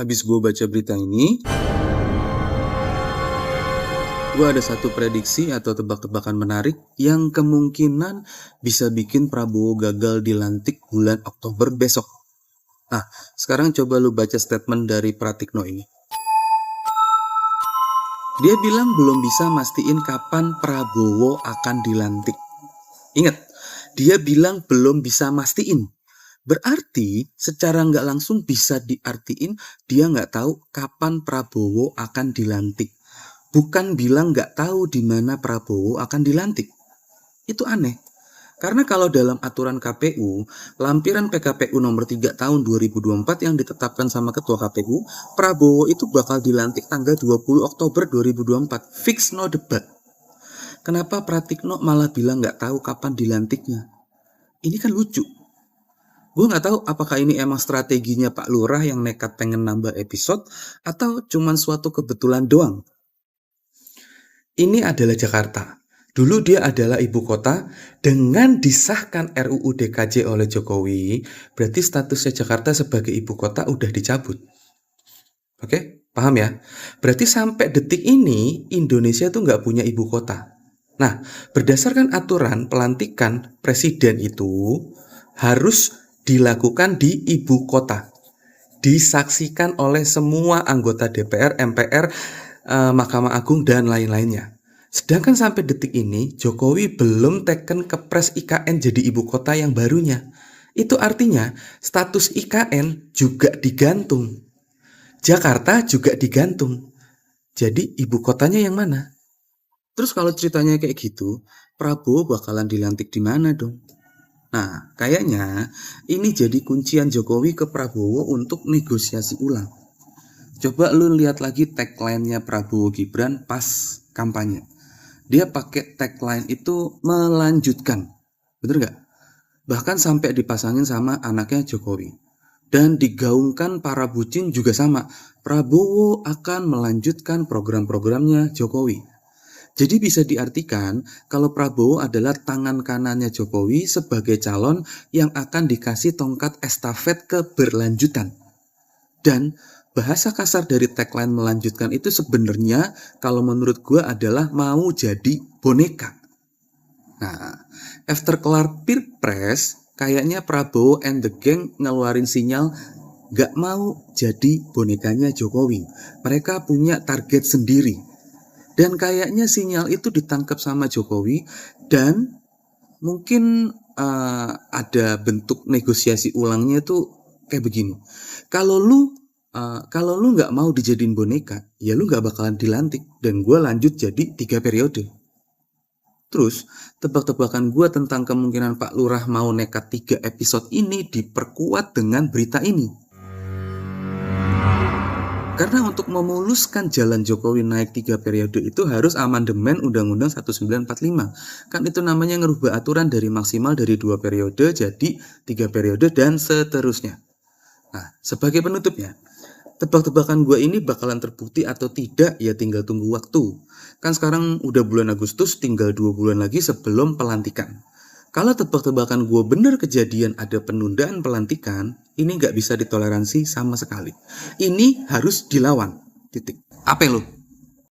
Habis gue baca berita ini, gue ada satu prediksi atau tebak-tebakan menarik yang kemungkinan bisa bikin Prabowo gagal dilantik bulan Oktober besok. Nah, sekarang coba lu baca statement dari Pratikno ini. Dia bilang belum bisa mastiin kapan Prabowo akan dilantik. Ingat, dia bilang belum bisa mastiin. Berarti secara nggak langsung bisa diartiin dia nggak tahu kapan Prabowo akan dilantik. Bukan bilang nggak tahu di mana Prabowo akan dilantik. Itu aneh. Karena kalau dalam aturan KPU, lampiran PKPU nomor 3 tahun 2024 yang ditetapkan sama Ketua KPU, Prabowo itu bakal dilantik tanggal 20 Oktober 2024. Fix, no debat. Kenapa Pratikno malah bilang nggak tahu kapan dilantiknya? Ini kan lucu. Gue nggak tahu apakah ini emang strateginya Pak Lurah yang nekat pengen nambah episode atau cuman suatu kebetulan doang. Ini adalah Jakarta. Dulu dia adalah ibu kota. Dengan disahkan RUU DKJ oleh Jokowi, berarti statusnya Jakarta sebagai ibu kota udah dicabut. Oke, paham ya? Berarti sampai detik ini Indonesia tuh nggak punya ibu kota. Nah, berdasarkan aturan pelantikan presiden itu harus dilakukan di ibu kota, disaksikan oleh semua anggota DPR, MPR, Mahkamah Agung, dan lain-lainnya. Sedangkan sampai detik ini, Jokowi belum teken kepres IKN jadi ibu kota yang barunya. Itu artinya, status IKN juga digantung. Jakarta juga digantung. Jadi, ibu kotanya yang mana? Terus kalau ceritanya kayak gitu, Prabowo bakalan dilantik di mana dong? Nah, kayaknya ini jadi kuncian Jokowi ke Prabowo untuk negosiasi ulang. Coba lu lihat lagi tagline-nya Prabowo Gibran pas kampanye. Dia pakai tagline itu melanjutkan. Bener gak? Bahkan sampai dipasangin sama anaknya Jokowi. Dan digaungkan para bucin juga sama. Prabowo akan melanjutkan program-programnya Jokowi. Jadi bisa diartikan kalau Prabowo adalah tangan kanannya Jokowi sebagai calon yang akan dikasih tongkat estafet keberlanjutan. Dan bahasa kasar dari tagline melanjutkan itu sebenarnya kalau menurut gue adalah mau jadi boneka. Nah, after kelar Pilpres, kayaknya Prabowo and the gang ngeluarin sinyal gak mau jadi bonekanya Jokowi. Mereka punya target sendiri. Dan kayaknya sinyal itu ditangkap sama Jokowi dan mungkin ada bentuk negosiasi ulangnya tuh kayak begini. Kalau lu nggak mau dijadiin boneka, ya lu nggak bakalan dilantik dan gue lanjut jadi 3 periode. Terus tebak-tebakan gue tentang kemungkinan Pak Lurah mau nekat 3 episode ini diperkuat dengan berita ini. Karena untuk memuluskan jalan Jokowi naik 3 periode itu harus amandemen Undang-Undang 1945. Kan itu namanya ngerubah aturan dari maksimal dari 2 periode jadi 3 periode dan seterusnya. Nah, sebagai penutupnya, tebak-tebakan gue ini bakalan terbukti atau tidak ya tinggal tunggu waktu. Kan sekarang udah bulan Agustus, tinggal 2 bulan lagi sebelum pelantikan. Kalau tebak-tebakan gue bener kejadian ada penundaan pelantikan, ini nggak bisa ditoleransi sama sekali. Ini harus dilawan. Titik. Apa lu?